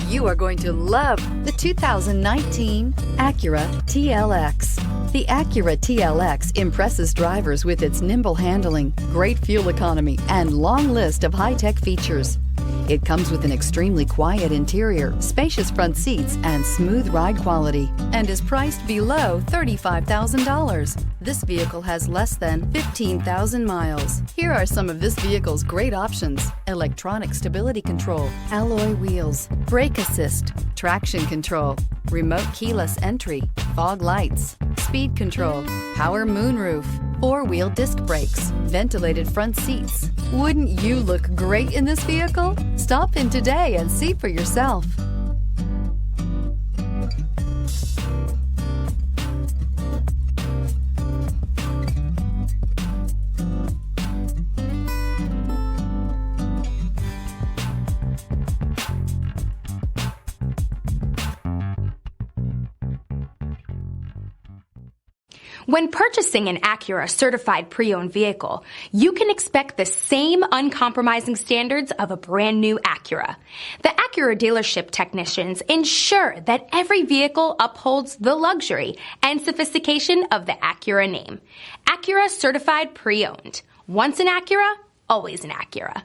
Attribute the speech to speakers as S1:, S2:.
S1: You are going to love the 2019 Acura TLX. The Acura TLX impresses drivers with its nimble handling, great fuel economy, and long list of high-tech features. It comes with an extremely quiet interior, spacious front seats, and smooth ride quality, and is priced below $35,000. This vehicle has less than 15,000 miles. Here are some of this vehicle's great options: electronic stability control, alloy wheels, brake assist, traction control, remote keyless entry, fog lights, speed control, power moonroof, four-wheel disc brakes, ventilated front seats. Wouldn't you look great in this vehicle? Stop in today and see for yourself.
S2: When purchasing an Acura certified pre-owned vehicle, you can expect the same uncompromising standards of a brand new Acura. The Acura dealership technicians ensure that every vehicle upholds the luxury and sophistication of the Acura name. Acura certified pre-owned. Once an Acura, always an Acura.